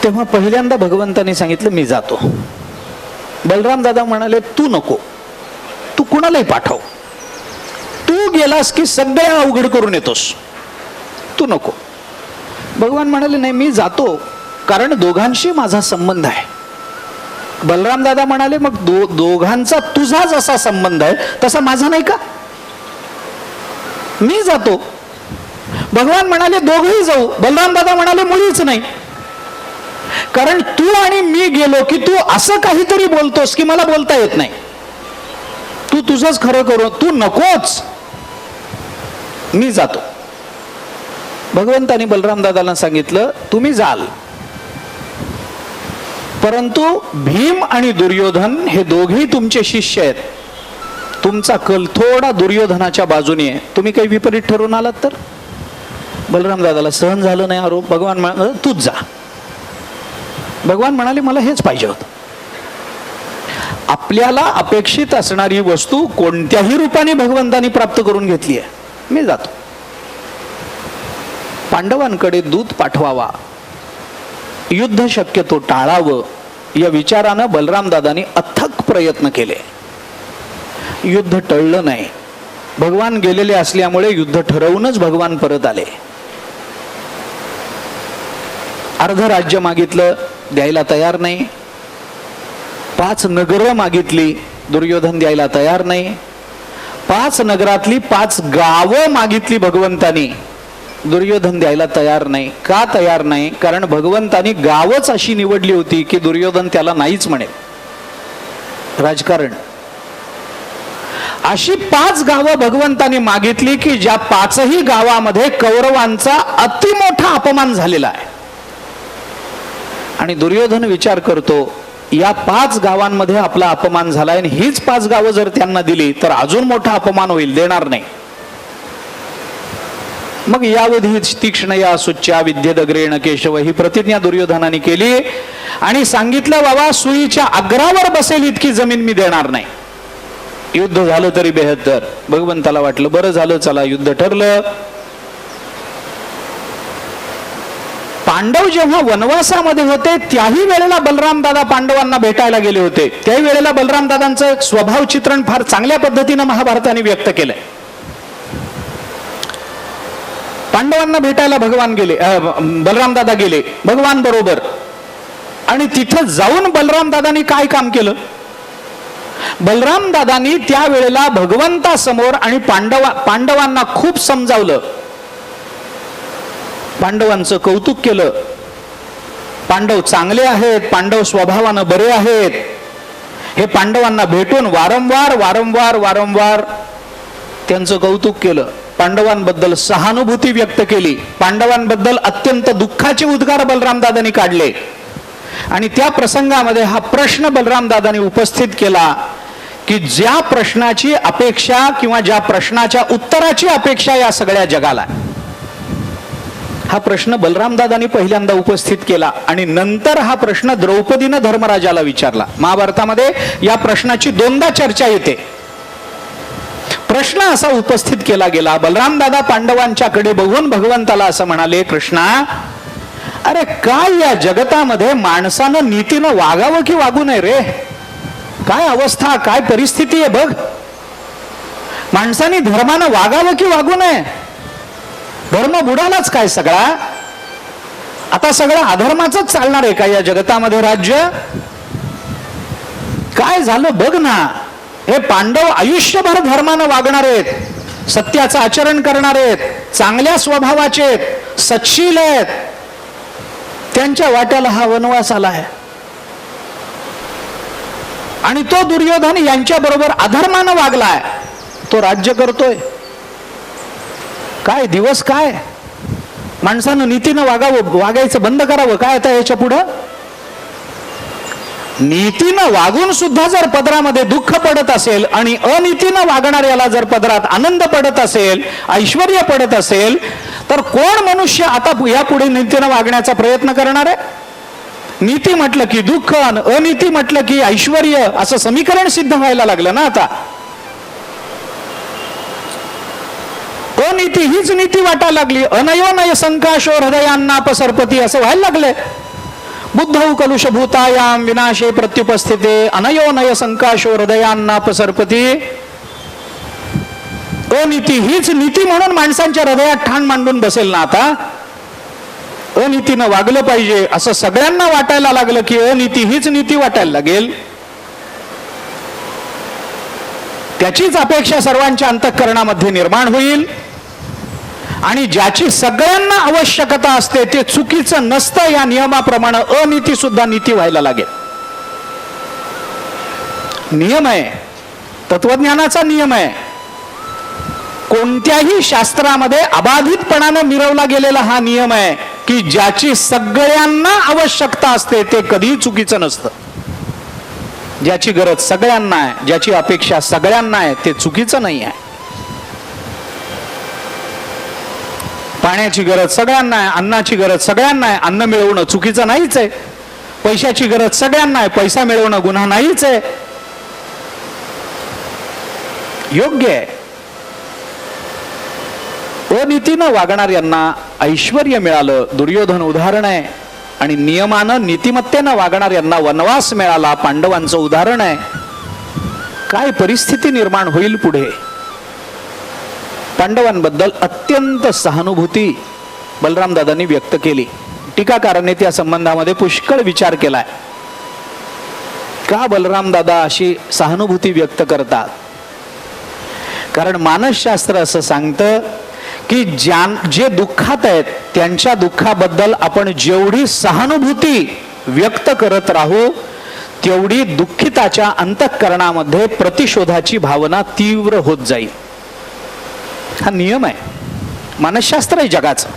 तेव्हा पहिल्यांदा भगवंतांनी सांगितलं मी जातो. बलराम दादा म्हणाले तू नको, तू कुणालाही पाठव, तू गेलास की सगळ्या अवघड करून येतोस, तू नको. भगवान म्हणाले नाही मी जातो, कारण दोघांशी माझा संबंध आहे. बलराम दादा म्हणाले मग दोघांचा तुझा जसा संबंध आहे तसा माझा नाही का, मी जातो. भगवान म्हणाले दोघंही जाऊ. बलराम दादा म्हणाले मुळीच नाही, कारण तू आणि मी गेलो की तू असं काहीतरी बोलतोस की मला बोलता येत नाही, तू तुझंच खरं करू, तू नकोच, मी जातो. भगवंतानी बलराम दादाला सांगितलं तुम्ही जाल, परंतु भीम आणि दुर्योधन हे दोघेही तुमचे शिष्य आहेत, तुमचा कल थोडा दुर्योधनाच्या बाजूने आहे, तुम्ही काही विपरीत ठरवून आलात तर. बलराम दादाला सहन झालं नाही आरोप. भगवान म्हणाले तूच जा. भगवान म्हणाले मला हेच पाहिजे होतं. आपल्याला अपेक्षित असणारी वस्तू कोणत्याही रूपाने भगवंतानी प्राप्त करून घेतली आहे, मी जातो. पांडवांकडे दूत पाठवावा, युद्ध शक्यतो टाळावं या विचारानं बलराम दादांनी अथक प्रयत्न केले. युद्ध टळलं नाही. भगवान गेलेले असल्यामुळे युद्ध ठरवूनच भगवान परत आले. अर्ध राज्य मागितलं, द्यायला तयार नाही. 5 नगरं मागितली, दुर्योधन द्यायला तयार नाही. 5 नगरातली 5 गावं मागितली भगवंतानी, दुर्योधन द्यायला तयार नाही. का तयार नाही? कारण भगवंतानी गावच अशी निवडली होती की दुर्योधन त्याला नाहीच म्हणेल. राजकारण अशी 5 गावं भगवंतानी मागितली की ज्या 5ही गावामध्ये कौरवांचा अतिमोठा अपमान झालेला आहे. आणि दुर्योधन विचार करतो या 5 गावांमध्ये आपला अपमान झालाय आणि हीच 5 गावं जर त्यांना दिली तर अजून मोठा अपमान होईल, देणार नाही. मग यावधी तीक्ष्ण या सुच्च्या विद्येदग्रेण केशव ही प्रतिज्ञा दुर्योधनाने केली आणि सांगितलं बाबा सुईच्या अग्रावर बसेल इतकी जमीन मी देणार नाही. युद्ध झालं तरी बेहत्तर. भगवंताला वाटलं बरं झालं, चला युद्ध ठरलं. पांडव जेव्हा वनवासामध्ये होते त्याही वेळेला बलराम दादा पांडवांना भेटायला गेले होते. त्याही वेळेला बलराम दादांचं स्वभाव चित्रण फार चांगल्या पद्धतीनं महाभारताने व्यक्त केलंय. पांडवांना भेटायला भगवान गेले, बलराम दादा गेले भगवान बरोबर. आणि तिथं जाऊन बलराम दादांनी काय काम केलं? बलराम दादांनी त्यावेळेला भगवंतासमोर आणि पांडवांना खूप समजावलं, पांडवांचं कौतुक केलं. पांडव चांगले आहेत, पांडव स्वभावानं बरे आहेत. हे पांडवांना भेटून वारंवार वारंवार वारंवार त्यांचं कौतुक केलं. पांडवांबद्दल सहानुभूती व्यक्त केली. पांडवांबद्दल अत्यंत दुःखाचे उद्गार बलराम दादांनी काढले. आणि त्या प्रसंगामध्ये हा प्रश्न बलराम दादांनी उपस्थित केला की ज्या प्रश्नाची अपेक्षा किंवा ज्या प्रश्नाच्या उत्तराची अपेक्षा या सगळ्या जगाला, हा प्रश्न बलराम दादांनी पहिल्यांदा उपस्थित केला. आणि नंतर हा प्रश्न द्रौपदीनं धर्मराजाला विचारला. महाभारतामध्ये या प्रश्नाची 2दा चर्चा येते. प्रश्न असा उपस्थित केला गेला. बलराम दादा पांडवांच्याकडे बघून भगवंताला असं म्हणाले, कृष्णा अरे काय या जगतामध्ये माणसानं नीतीनं वागावं की वागू नये रे? काय अवस्था, काय परिस्थिती आहे बघ. माणसाने धर्मानं वागावं की वागू नये? धर्म बुडालाच काय सगळा? आता सगळं अधर्माच चालणार आहे का या जगतामध्ये राज्य? काय झालं बघ ना. हे पांडव आयुष्यभर धर्मानं वागणार आहेत, सत्याचं आचरण करणार आहेत, चांगल्या स्वभावाचे आहेत, सत्शील आहेत. त्यांच्या वाट्याला हा वनवास आलाय. आणि तो दुर्योधन यांच्या बरोबर अधर्मानं वागलाय, तो राज्य करतोय. काय दिवस, काय माणसानं नीतीनं वागायचं बंद करावं काय आता याच्या पुढं? नीतीनं वागून सुद्धा जर पदरामध्ये दुःख पडत असेल आणि अनीतीनं वागणाऱ्याला जर पदरात आनंद पडत असेल, ऐश्वर्य पडत असेल, तर कोण मनुष्य आता यापुढे नीतीनं वागण्याचा प्रयत्न करणार आहे? नीती म्हटलं की दुःख, अनीती म्हटलं की ऐश्वर्य, असं समीकरण सिद्ध व्हायला लागलं ना आता. अनीती हीच नीती वाटायला लागली. अनयोनय संकाशो हृदयांना पसरपती असं व्हायला लागलंय. बुद्धौ कलुषभूतायाम विनाशे प्रत्युपस्थिते अनयो नय संकाशो हृदयांना पसरपती. अनीती हीच नीती म्हणून माणसांच्या हृदयात ठाण मांडून बसेल ना आता. अनीतीनं वागलं पाहिजे असं सगळ्यांना वाटायला लागलं की अनीती हीच नीती वाटायला लागेल. त्याचीच अपेक्षा सर्वांच्या अंतःकरणामध्ये निर्माण होईल आणि ज्याची सगळ्यांना आवश्यकता असते ते चुकीचं नसतं या नियमाप्रमाणे अनीती सुद्धा नीती व्हायला लागेल. नियम आहे, तत्वज्ञानाचा नियम आहे. कोणत्याही शास्त्रामध्ये अबाधितपणानं मिरवला गेलेला हा नियम आहे की ज्याची सगळ्यांना आवश्यकता असते ते कधीही चुकीचं नसतं. ज्याची गरज सगळ्यांना आहे, ज्याची अपेक्षा सगळ्यांना आहे ते चुकीचं नाही आहे. पाण्याची गरज सगळ्यांना आहे, अन्नाची गरज सगळ्यांना आहे, अन्न मिळवणं चुकीचं नाहीच आहे. पैशाची गरज सगळ्यांना आहे, पैसा मिळवणं गुन्हा नाहीच आहे, योग्य आहे. अनीतीनं वागणाऱ्यांना ऐश्वर्य मिळालं, दुर्योधन उदाहरण आहे. आणि नियमानं नीतिमत्तेनं वागणाऱ्यांना वनवास मिळाला, पांडवांचं उदाहरण आहे. काय परिस्थिती निर्माण होईल पुढे. पांडवांबद्दल अत्यंत सहानुभूती बलराम दादांनी व्यक्त केली. टीकाकारांनी त्या संबंधामध्ये पुष्कळ विचार केलाय. का बलराम दादा अशी सहानुभूती व्यक्त करतात. कारण मानसशास्त्र असं सांगतं की जे दुःखात आहेत त्यांच्या दुःखाबद्दल आपण जेवढी सहानुभूती व्यक्त करत राहू तेवढी दुःखिताच्या अंतःकरणामध्ये प्रतिशोधाची भावना तीव्र होत जाईल. हा नियम आहे, मानसशास्त्र आहे जगाचं.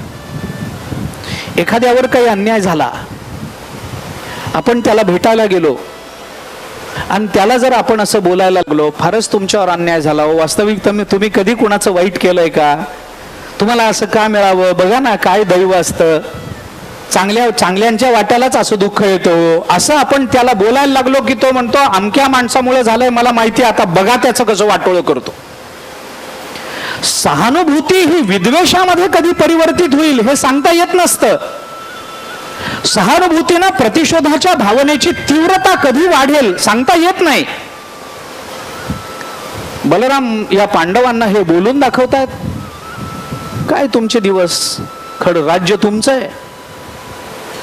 एखाद्यावर काही अन्याय झाला, आपण त्याला भेटायला गेलो आणि त्याला जर आपण असं बोलायला लागलो, फारच तुमच्यावर अन्याय झाला हो, वास्तविक तुम्ही कधी कुणाचं वाईट केलंय का, तुम्हाला असं का मिळावं, बघा ना काय दैव असतं, चांगल्यांच्या वाट्यालाच असं दुःख येतो, असं आपण त्याला बोलायला लागलो की तो म्हणतो अमक्या माणसामुळे झालंय मला माहिती, आता बघा त्याचं कसं वाटोळं करतो. सहानुभूती ही विद्वेषामध्ये कधी परिवर्तित होईल हे सांगता येत नसतं. सहानुभूतीनं प्रतिशोधाच्या भावनेची तीव्रता कधी वाढेल सांगता येत नाही. बलराम या पांडवांना हे बोलून दाखवतात. काय तुमचे दिवस, खड राज्य तुमचं आहे,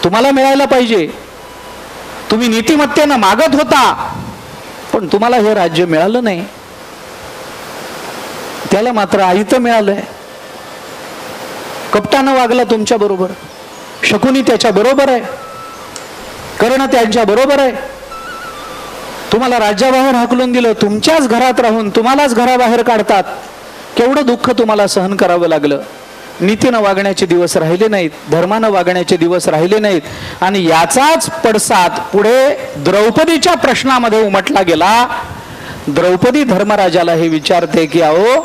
तुम्हाला मिळायला पाहिजे, तुम्ही नीतिमत्तेनं मागत होता पण तुम्हाला हे राज्य मिळालं नाही, त्याला मात्र आयतं मिळालंय. कपटानं वागला तुमच्या बरोबर, शकुनी त्याच्या बरोबर आहे, कर्ण त्यांच्या बरोबर आहे, तुम्हाला राज्याबाहेर हाकलून दिलं, तुमच्याच घरात राहून तुम्हालाच घराबाहेर काढतात. केवढं दुःख तुम्हाला सहन करावं लागलं. नीतीनं वागण्याचे दिवस राहिले नाहीत, धर्मानं वागण्याचे दिवस राहिले नाहीत. आणि याचाच पडसाद पुढे द्रौपदीच्या प्रश्नामध्ये उमटला गेला. द्रौपदी धर्मराजाला हे विचारते की अहो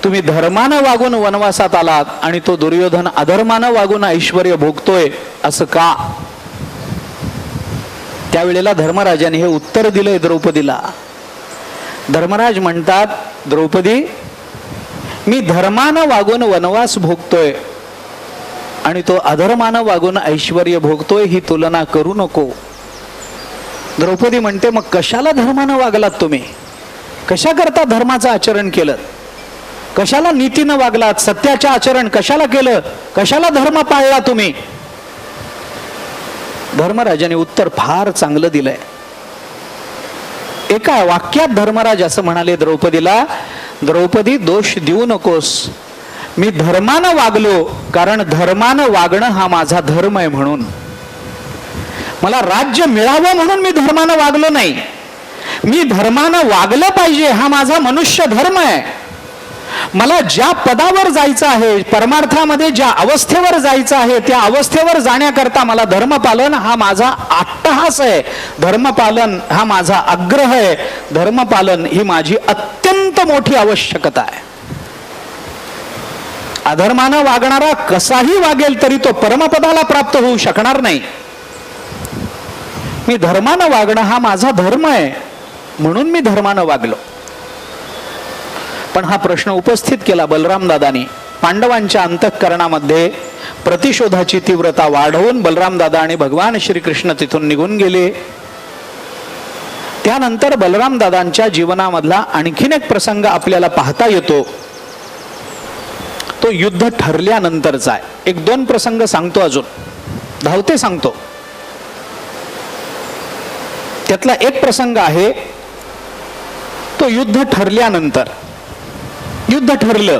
तुम्ही धर्मानं वागून वनवासात आलात आणि तो दुर्योधन अधर्मानं वागून ऐश्वर्य भोगतोय, असं का. त्यावेळेला धर्मराजाने हे उत्तर दिलंय द्रौपदीला. धर्मराज म्हणतात, द्रौपदी मी धर्मानं वागून वनवास भोगतोय आणि तो अधर्मानं वागून ऐश्वर्य भोगतोय, ही तुलना करू नको. द्रौपदी म्हणते मग कशाला धर्मानं वागलात तुम्ही, कशा करता धर्माचं आचरण केलं, कशाला नीतीनं वागलात, सत्याचं आचरण कशाला केलं, कशाला धर्म पाळला तुम्ही. धर्मराजाने उत्तर फार चांगलं दिलंय. एका वाक्यात धर्मराज असं म्हणाले द्रौपदीला, द्रौपदी दोष देऊ नकोस, मी धर्मानं वागलो कारण धर्मानं वागणं हा माझा धर्म आहे, म्हणून मला राज्य मिळावं म्हणून मी धर्मानं वागलो नाही, मी धर्मानं वागलं पाहिजे हा माझा मनुष्य धर्म आहे. मला ज्या पदावर जायचं आहे, परमार्थामध्ये ज्या अवस्थेवर जायचं आहे त्या अवस्थेवर जाण्याकरता मला धर्मपालन हा माझा अट्टहास आहे, धर्मपालन हा माझा आग्रह आहे, धर्मपालन ही माझी अत्यंत मोठी आवश्यकता आहे. अधर्मानं वागणारा कसाही वागेल तरी तो परमपदाला प्राप्त होऊ शकणार नाही. मी धर्मानं वागणं हा माझा धर्म आहे म्हणून मी धर्मानं वागलो. पण हा प्रश्न उपस्थित केला बलराम दादानी पांडवांच्या अंतःकरणामध्ये. प्रतिशोधाची तीव्रता वाढवून बलराम दादा आणि भगवान श्रीकृष्ण तिथून निघून गेले. त्यानंतर बलराम दादांच्या जीवनामधला आणखीन एक प्रसंग आपल्याला पाहता येतो. तो युद्ध ठरल्यानंतरचा आहे. एक दोन प्रसंग सांगतो, अजून धावते सांगतो. त्यातला एक प्रसंग आहे तो युद्ध ठरल्यानंतर. युद्ध ठरलं,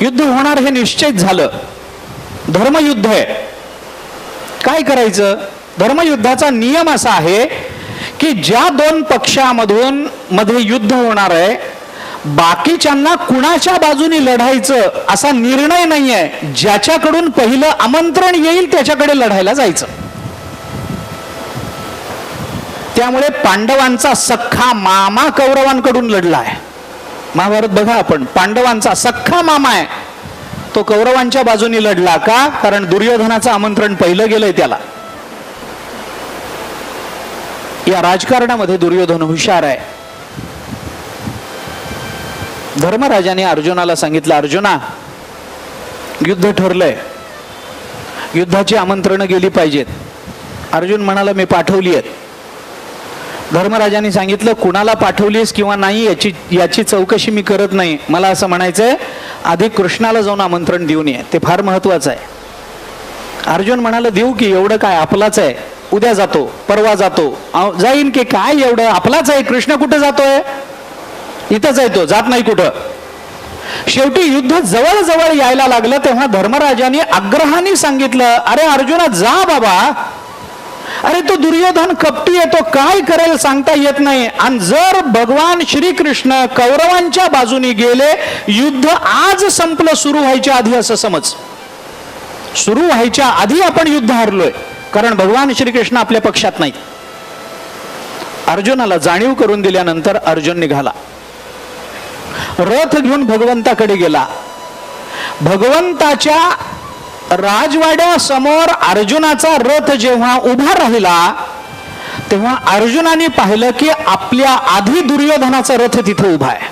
युद्ध होणार हे निश्चित झालं. धर्मयुद्ध आहे. काय करायचं? धर्मयुद्धाचा नियम असा आहे की ज्या दोन पक्षामधून मध्ये युद्ध होणार आहे, बाकीच्यांना कुणाच्या बाजूने लढायचं असा निर्णय नाहीये. ज्याच्याकडून पहिलं आमंत्रण येईल त्याच्याकडे लढायला जायचं. त्यामुळे पांडवांचा सख्खा मामा कौरवांकडून लढला आहे. महाभारत बघा आपण, पांडवांचा सख्खा मामा आहे तो कौरवांच्या बाजूने लढला. का? कारण दुर्योधनाचं आमंत्रण पहिलं गेलंय त्याला. या राजकारणामध्ये दुर्योधन हुशार आहे. धर्मराजाने अर्जुनाला सांगितलं, अर्जुना युद्ध ठरलंय, युद्धाची आमंत्रण गेली पाहिजेत. अर्जुन म्हणाला, मी पाठवली आहेत. धर्मराजाने सांगितलं, कुणाला पाठवलीस किंवा नाही याची चौकशी मी करत नाही. मला असं म्हणायचंय, आधी कृष्णाला जाऊन आमंत्रण देऊन ये, ते फार महत्वाचं आहे. अर्जुन म्हणाला, देऊ की, एवढं काय, आपलाच आहे. उद्या जातो, परवा जातो, जाईन की काय, एवढं आपलाच आहे. कृष्ण कुठं जातोय? इथंच आहे तो, जात नाही कुठं. शेवटी युद्ध जवळ जवळ यायला लागलं तेव्हा धर्मराजाने आग्रहाने सांगितलं, अरे अर्जुना जा बाबा, अरे तो दुर्योधन कपटी आहे, तो काय करेल सांगता येत नाही. आणि जर भगवान श्रीकृष्ण कौरवांच्या बाजूने गेले, युद्ध आज संपलं, सुरू व्हायच्या आधी असं समज. सुरू व्हायच्या आधी आपण युद्ध हरलोय, कारण भगवान श्रीकृष्ण आपल्या पक्षात नाही. अर्जुनाला जाणीव करून दिल्यानंतर अर्जुन निघाला, रथ घेऊन भगवंताकडे गेला. भगवंताच्या राजवाड्यासमोर अर्जुनाचा रथ जेव्हा उभा राहिला तेव्हा अर्जुनाने पाहिलं की आपल्या आधी दुर्योधनाचा रथ तिथे उभा आहे.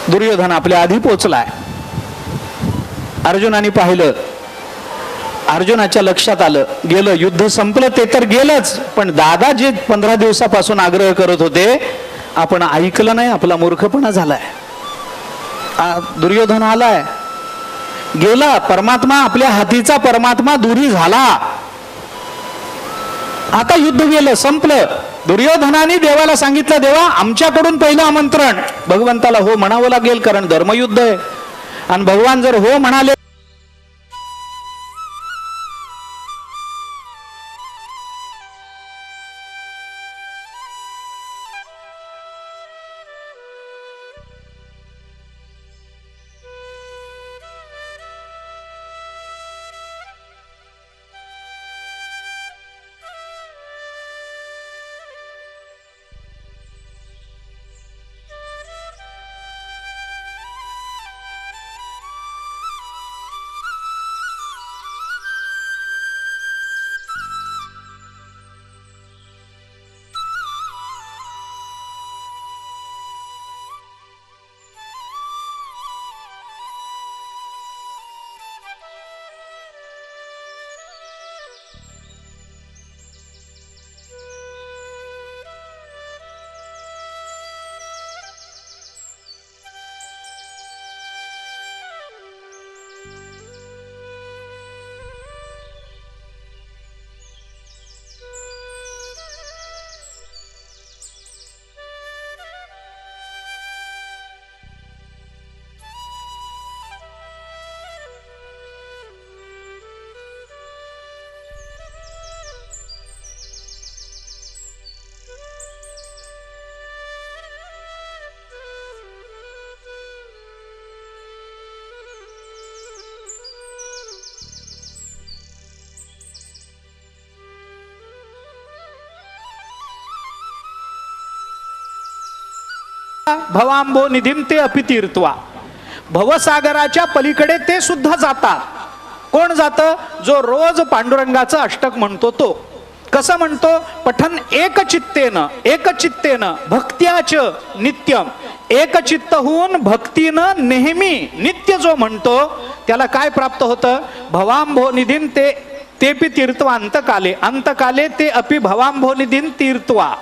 दुर्योधन आपल्या आधी पोचलाय. अर्जुनाने पाहिलं, अर्जुनाच्या लक्षात आलं, गेलं युद्ध संपलं ते तर गेलंच, पण दादा जे 15 दिवसापासून आग्रह करत होते आपण ऐकलं नाही, आपला मूर्खपणा झालाय. दुर्योधन आलाय, गेला, परमात्मा आपल्या हातीचा परमात्मा दूरी झाला. आता युद्ध गेलं, संपलं. दुर्योधनाने देवाला सांगितलं, देवा आमच्याकडून पहिलं आमंत्रण. भगवंताला हो म्हणावं लागेल, कारण धर्मयुद्ध आहे. आणि भगवान जर हो म्हणाले, भवांबो निधिम ते अपितीर्थवा, भवसागराच्या पलीकडे ते सुद्धा जातात. कोण जातं? जो रोज पांडुरंगाचं अष्टक म्हणतो तो. कसं म्हणतो? पठन एकचित्तेन एकचित्तेन भक्त्याच नित्यम, एकचित्त होऊन भक्तीनं नेहमी नित्य जो म्हणतो त्याला काय प्राप्त होतं? भवांभोनिधीन तेपि तीर्थवा अंतकाले, अंतकाले ते अपि भवांभोनिधीन तीर्थवा.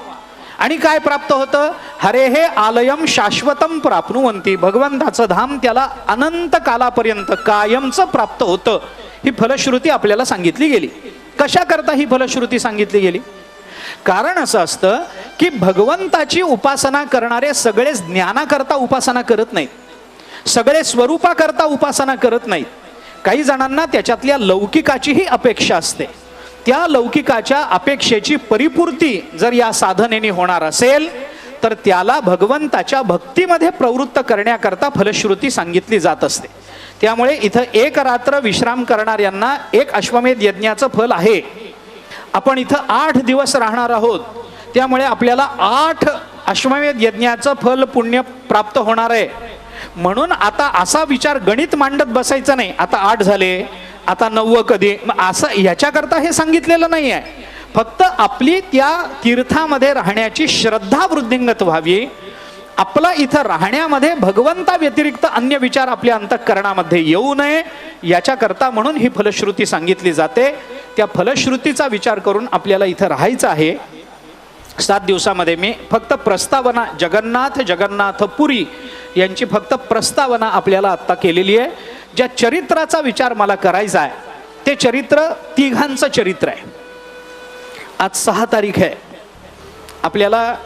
आणि काय प्राप्त होतं? हरे हे आलयम शाश्वतम प्राप्नुवंती, भगवंताचं धाम त्याला अनंत कालापर्यंत कायमचं प्राप्त होतं. ही फलश्रुती आपल्याला सांगितली गेली. कशा करता ही फलश्रुती सांगितली गेली? कारण असं असतं की भगवंताची उपासना करणारे सगळे ज्ञानाकरता उपासना करत नाहीत, सगळे स्वरूपाकरता उपासना करत नाहीत. काही जणांना त्याच्यातल्या लौकिकाचीही अपेक्षा असते. त्या लौकिकाच्या अपेक्षेची परिपूर्ती जर या साधनेने होणार असेल तर त्याला भगवंताच्या भक्तीमध्ये प्रवृत्त करण्याकरता फलश्रुती सांगितली जात असते. त्यामुळे इथं एक रात्र विश्राम करणाऱ्यांना एक अश्वमेध यज्ञाचं फल आहे. आपण इथं 8 दिवस राहणार आहोत, त्यामुळे आपल्याला 8 अश्वमेध यज्ञाचं फल पुण्य प्राप्त होणार आहे. म्हणून आता असा विचार गणित मांडत बसायचं नाही, आता 8 झाले, आता 9 कधी, असं ह्याच्याकरता हे सांगितलेलं नाही आहे. फक्त आपली त्या तीर्थामध्ये राहण्याची श्रद्धा वृद्धिंगत व्हावी. आपला इथं राहण्यामध्ये भगवंता व्यतिरिक्त अन्य विचार आपल्या अंतःकरणामध्ये येऊ नये याच्याकरता म्हणून ही फलश्रुती सांगितली जाते. त्या फलश्रुतीचा विचार करून आपल्याला इथं राहायचं आहे. 7 दिवसामध्ये मी फक्त प्रस्तावना, जगन्नाथ पुरी यांची फक्त प्रस्तावना आपल्याला आत्ता केलेली आहे. ज्या चरित्राचा विचार मला करायचा आहे ते चरित्र तिघांचं चरित्र आहे. आज 6 तारीख आहे. आपल्याला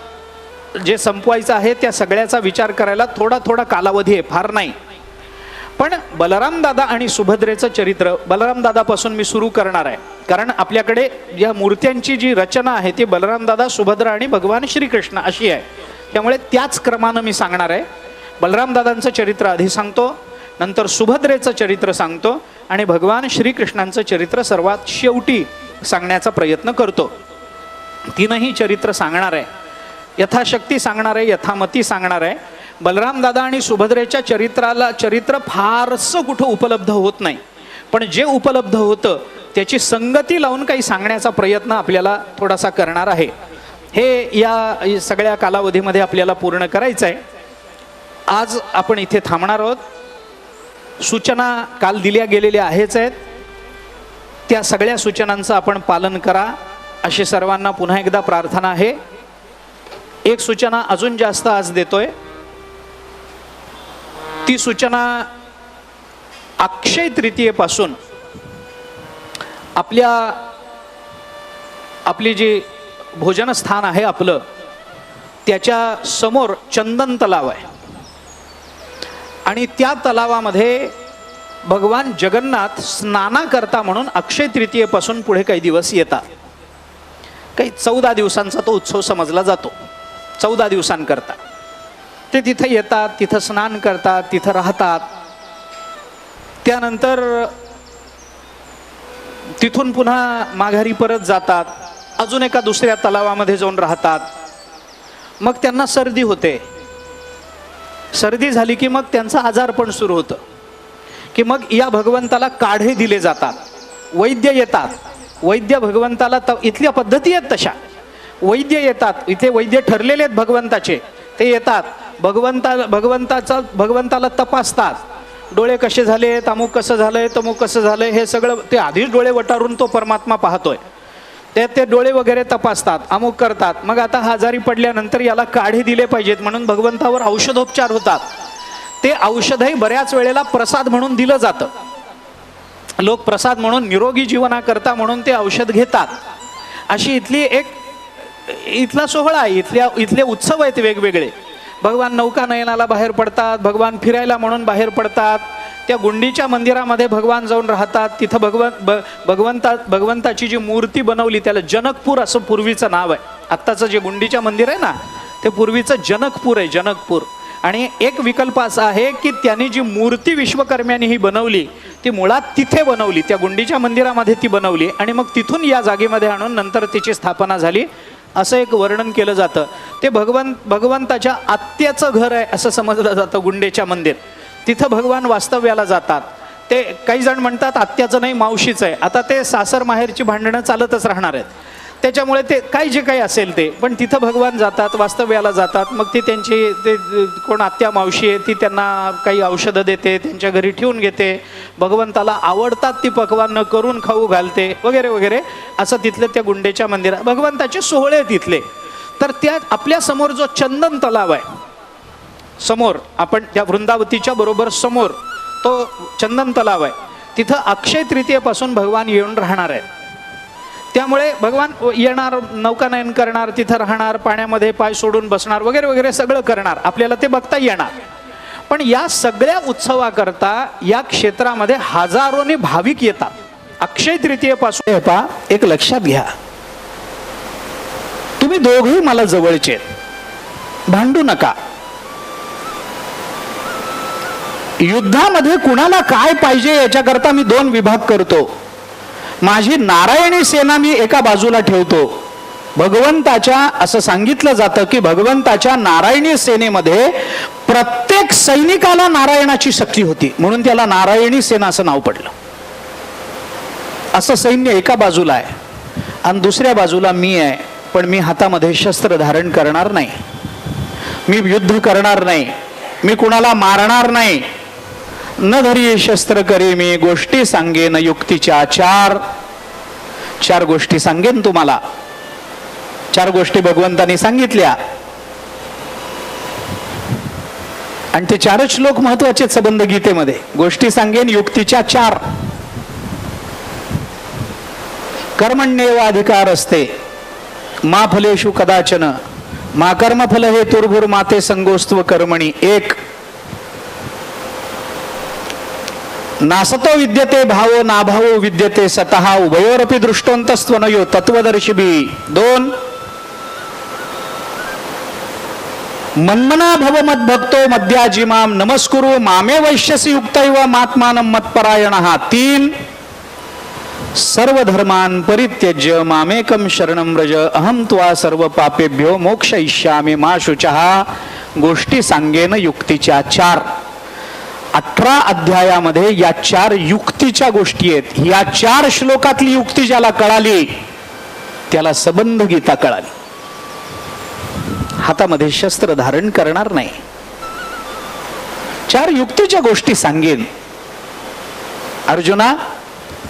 जे संपवायचं आहे त्या सगळ्याचा विचार करायला थोडा कालावधी आहे, फार नाही. पण बलराम दादा आणि सुभद्रेचं चरित्र बलराम दादापासून मी सुरू करणार आहे. कारण आपल्याकडे या मूर्त्यांची जी रचना आहे ती बलराम दादा, सुभद्रा आणि भगवान श्रीकृष्ण अशी आहे. त्यामुळे त्याच क्रमानं मी सांगणार आहे. बलराम दादांचं चरित्र आधी सांगतो, नंतर सुभद्रेचं चरित्र सांगतो आणि भगवान श्रीकृष्णांचं चरित्र सर्वात शेवटी सांगण्याचा प्रयत्न करतो. तीनही चरित्र सांगणार आहे, यथाशक्ती सांगणार आहे, यथामती सांगणार आहे. बलराम दादा आणि सुभद्रेच्या चरित्र फारसं कुठं उपलब्ध होत नाही, पण जे उपलब्ध होतं त्याची संगती लावून काही सांगण्याचा प्रयत्न आपल्याला थोडासा करणार आहे. हे या सगळ्या कालावधीमध्ये आपल्याला पूर्ण करायचं आहे. आज आपण इथे थांबणार आहोत. सूचना काल दिल्या गेलेल्या आहेच आहेत, त्या सगळ्या सूचनांचं आपण पालन करा अशी सर्वांना पुन्हा एकदा प्रार्थना आहे. एक सूचना अजून जास्त आज देतोय. ती सूचना अक्षय तृतीयेपासून आपली जी भोजनस्थान आहे आपलं त्याच्या समोर चंदन तलाव आहे आणि त्या तलावामध्ये भगवान जगन्नाथ स्नानाकरता म्हणून अक्षय तृतीयेपासून पुढे काही दिवस येतात. काही 14 दिवसांचा तो उत्सव समजला जातो. 14 दिवसांकरता ते तिथे येतात, तिथं स्नान करतात, तिथं राहतात. त्यानंतर तिथून पुन्हा माघारी परत जातात, अजून एका दुसऱ्या तलावामध्ये जाऊन राहतात. मग त्यांना सर्दी होते. सर्दी झाली की मग त्यांचं आजारपण सुरू होतं की मग या भगवंताला काढे दिले जातात. वैद्य येतात, वैद्य भगवंताला इथल्या पद्धती आहेत तशा. वैद्य येतात, इथे वैद्य ठरलेले आहेत भगवंताचे, ते येतात, भगवंताला तपासतात. डोळे कसे झाले, अमुक कसं झालंय, तमुक कसं झालंय, हे सगळं ते आधीच डोळे वटारून तो परमात्मा पाहतोय. ते डोळे वगैरे तपासतात, अमुक करतात. मग आता आजारी पडल्यानंतर याला काढे दिले पाहिजेत म्हणून भगवंतावर औषधोपचार होतात. ते औषधही बऱ्याच वेळेला प्रसाद म्हणून दिलं जातं. लोक प्रसाद म्हणून निरोगी जीवनाकरता म्हणून ते औषध घेतात. अशी इथला सोहळा आहे, इथले उत्सव आहेत वेगवेगळे. भगवान नौकानयनाला बाहेर पडतात, भगवान फिरायला म्हणून बाहेर पडतात. त्या गुंडीच्या मंदिरामध्ये भगवान जाऊन राहतात. तिथं भगवंताची जी मूर्ती बनवली त्याला जनकपूर असं पूर्वीचं नाव आहे. आत्ताचं जे गुंडीच्या मंदिर आहे ना ते पूर्वीचं जनकपूर आहे, जनकपूर. आणि एक विकल्प असा आहे की त्यांनी जी मूर्ती विश्वकर्म्यांनी ही बनवली ती मुळात तिथे बनवली, त्या गुंडीच्या मंदिरामध्ये ती बनवली आणि मग तिथून या जागेमध्ये आणून नंतर तिची स्थापना झाली असं एक वर्णन केलं जातं. ते भगवंताच्या आत्याचं घर आहे असं समजलं जातं गुंडेच्या मंदिर. तिथं भगवान वास्तव्याला जातात. ते काही जण म्हणतात आत्याचं नाही मावशीचं आहे. आता ते सासर माहेरची भांडणं चालतच राहणार आहेत. त्याच्यामुळे ते काही जे काही असेल ते, पण तिथं भगवान जातात, वास्तव्याला जातात. मग ती त्यांची ते कोण आत्या मावशी आहे ती त्यांना काही औषधं देते, त्यांच्या घरी ठेवून घेते, भगवंताला आवडतात ती पक्वान्न करून खाऊ घालते वगैरे वगैरे. असं तिथलं त्या गुंडेच्या मंदिरात भगवंताचे सोहळे तिथले. तर त्या आपल्या समोर जो चंदन तलाव आहे, समोर आपण त्या वृंदावतीच्या बरोबर समोर तो चंदन तलाव आहे, तिथं अक्षय तृतीयेपासून भगवान येऊन राहणार आहेत. त्यामुळे भगवान येणार, नौकानयन करणार, तिथं राहणार, पाण्यामध्ये पाय सोडून बसणार वगैरे वगैरे सगळं करणार, आपल्याला ते बघता येणार. पण या सगळ्या उत्सवाकरता या क्षेत्रामध्ये हजारोने भाविक येतात अक्षय तृतीयेपासून. एक लक्षात घ्या, तुम्ही दोघेही मला जवळचे, भांडू नका. युद्धामध्ये कुणाला काय पाहिजे याच्याकरता मी दोन विभाग करतो. माझी नारायणी सेना मी एका बाजूला ठेवतो. भगवंताच्या असं सांगितलं जातं की भगवंताच्या नारायणी सेनेमध्ये प्रत्येक सैनिकाला नारायणाची शक्ती होती, म्हणून त्याला नारायणी सेना असं नाव पडलं. असं सैन्य एका बाजूला आहे आणि दुसऱ्या बाजूला मी आहे, पण मी हातामध्ये शस्त्र धारण करणार नाही, मी युद्ध करणार नाही, मी कुणाला मारणार नाही. न धरी शस्त्र करे मी, गोष्टी सांगेन युक्तीच्या चार गोष्टी सांगेन तुम्हाला. 4 गोष्टी भगवंतानी सांगितल्या आणि ते 4च श्लोक महत्वाचे संबंध गीतेमध्ये. गोष्टी सांगेन युक्तीच्या 4. कर्मण्येव अधिकार असते मा फलेषु कदाचन मा कर्मफल हे तुर्भुर माते संगोस्त्व कर्मणी. 1 नासतो विद्यते भावो नाभावो विद्यते सतः उभयोरपि दृष्टोंतस्त्वनयो तत्वदर्शिभी. 2 मन्मना भव मद्भक्तो मद्याजिमाम नमस्कुरु मामे वैश्यसी युक्तैव मात्मानं मत्परायणः. 3 सर्वधर्मान् परित्यज्य मामेकं शरणं व्रज अहं त्वा सर्व पापेभ्यो मोक्षयिष्यामि मा शुचः. गोष्टी सांगेन युक्तीच्या 4. 18 अध्यायामध्ये या 4 युक्तीच्या गोष्टी आहेत. या 4 श्लोकातली युक्ती ज्याला कळाली त्याला सबंध गीता कळाली. हातामध्ये शस्त्र धारण करणार नाही. 4 युक्तीच्या गोष्टी सांगेन. अर्जुना,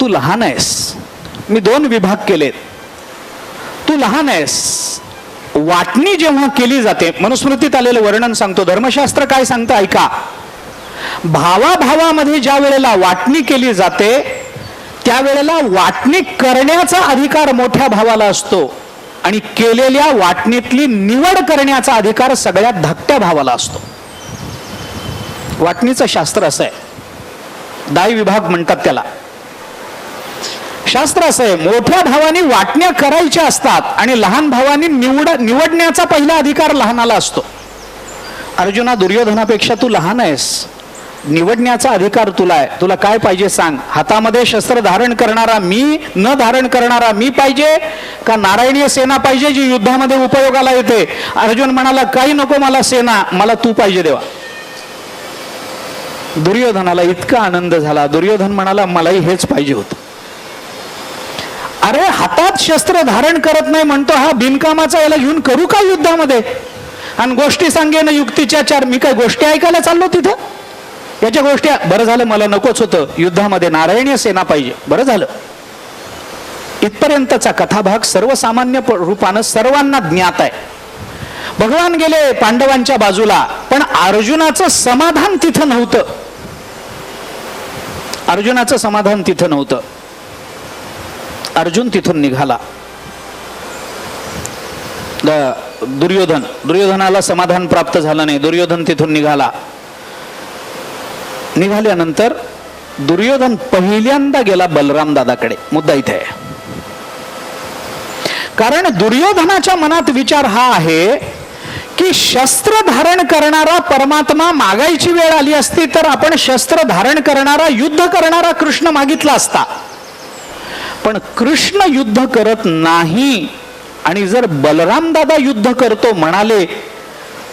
तू लहान आहेस, मी 2 विभाग केलेत. तू लहान आहेस. वाटणी जेव्हा केली जाते, मनुस्मृतीत आलेलं वर्णन सांगतो, धर्मशास्त्र काय सांगतं ऐका. भावाभावामध्ये ज्या वेळेला वाटणी केली जाते त्यावेळेला वाटणी करण्याचा अधिकार मोठ्या भावाला असतो आणि केलेल्या वाटणीतली निवड करण्याचा अधिकार सगळ्यात धाकट्या भावाला असतो. वाटणीचं शास्त्र असं आहे, दाय विभाग म्हणतात त्याला. शास्त्र असं आहे, मोठ्या भावाने वाटण्या करायच्या असतात आणि लहान भावाने निवडण्याचा पहिला अधिकार लहानाला असतो. अर्जुना, दुर्योधनापेक्षा तू लहान आहेस, निवडण्याचा अधिकार तुला आहे. तुला काय पाहिजे सांग. हातामध्ये शस्त्र धारण करणारा मी, न धारण करणारा मी पाहिजे का नारायणीय सेना पाहिजे जी युद्धामध्ये उपयोगाला येते. अर्जुन म्हणाला, काही नको मला सेना, मला तू पाहिजे देवा. दुर्योधनाला इतका आनंद झाला. दुर्योधन म्हणाला, मलाही हेच पाहिजे होतं. अरे हातात शस्त्र धारण करत नाही म्हणतो हा बिनकामाचा, याला घेऊन करू का युद्धामध्ये. आणि गोष्टी सांगेन युक्तीच्या 4. मी काय गोष्टी ऐकायला चाललो तिथं. याच्या गोष्टी, बरं झालं मला नकोच होतं युद्धामध्ये, नारायणीय सेना पाहिजे, बरं झालं. इथपर्यंतचा कथाभाग सर्वसामान्य रूपानं सर्वांना ज्ञात आहे. भगवान गेले पांडवांच्या बाजूला, पण अर्जुनाचं समाधान तिथं नव्हतं. अर्जुनाचं समाधान तिथं नव्हतं. अर्जुन तिथून निघाला. दुर्योधनाला समाधान प्राप्त झालं नाही. दुर्योधन तिथून निघाला. निघाल्यानंतर दुर्योधन पहिल्यांदा गेला बलराम दादाकडे. मुद्दा इथे आहे, कारण दुर्योधनाच्या मनात विचार हा आहे की शस्त्र धारण करणारा परमात्मा मागायची वेळ आली असती तर आपण शस्त्र धारण करणारा, युद्ध करणारा कृष्ण मागितला असता. पण कृष्ण युद्ध करत नाही आणि जर बलराम दादा युद्ध करतो म्हणाले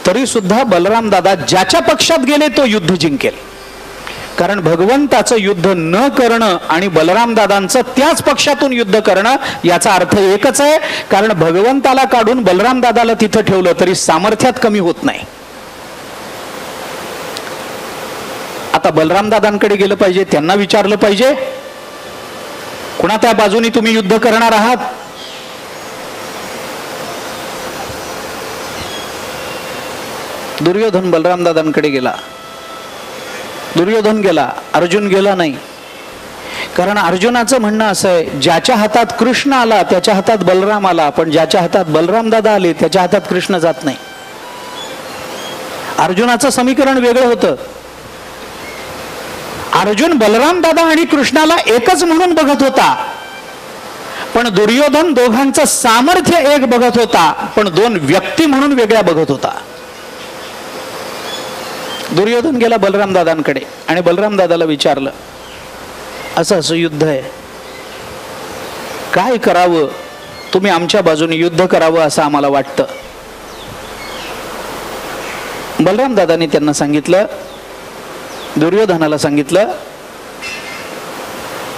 तरी सुद्धा बलराम दादा ज्याच्या पक्षात गेले तो युद्ध जिंकेल. कारण भगवंताचं युद्ध न करणं आणि बलराम दादांचं त्याच पक्षातून युद्ध करणं याचा अर्थ एकच आहे. कारण भगवंताला काढून बलराम दादाला तिथं ठेवलं तरी सामर्थ्यात कमी होत नाही. आता बलराम दादांकडे गेलं पाहिजे, त्यांना विचारलं पाहिजे कुणा त्या बाजूनी तुम्ही युद्ध करणार आहात. दुर्योधन बलराम दादांकडे गेला. दुर्योधन गेला, अर्जुन गेला नाही. कारण अर्जुनाचं म्हणणं असं आहे, ज्याच्या हातात कृष्ण आला त्याच्या हातात बलराम आला, पण ज्याच्या हातात बलराम दादा आले त्याच्या हातात कृष्ण जात नाही. अर्जुनाचं समीकरण वेगळं होतं. अर्जुन बलराम दादा आणि कृष्णाला एकच म्हणून बघत होता, पण दुर्योधन दोघांचं सामर्थ्य एक बघत होता, पण दोन व्यक्ती म्हणून वेगळ्या बघत होता. दुर्योधन गेला बलराम दादांकडे आणि बलराम दादाला विचारलं, असं असं युद्ध आहे, काय करावं, तुम्ही आमच्या बाजूने युद्ध करावं असं आम्हाला वाटतं. बलराम दादांनी त्यांना सांगितलं, दुर्योधनाला सांगितलं,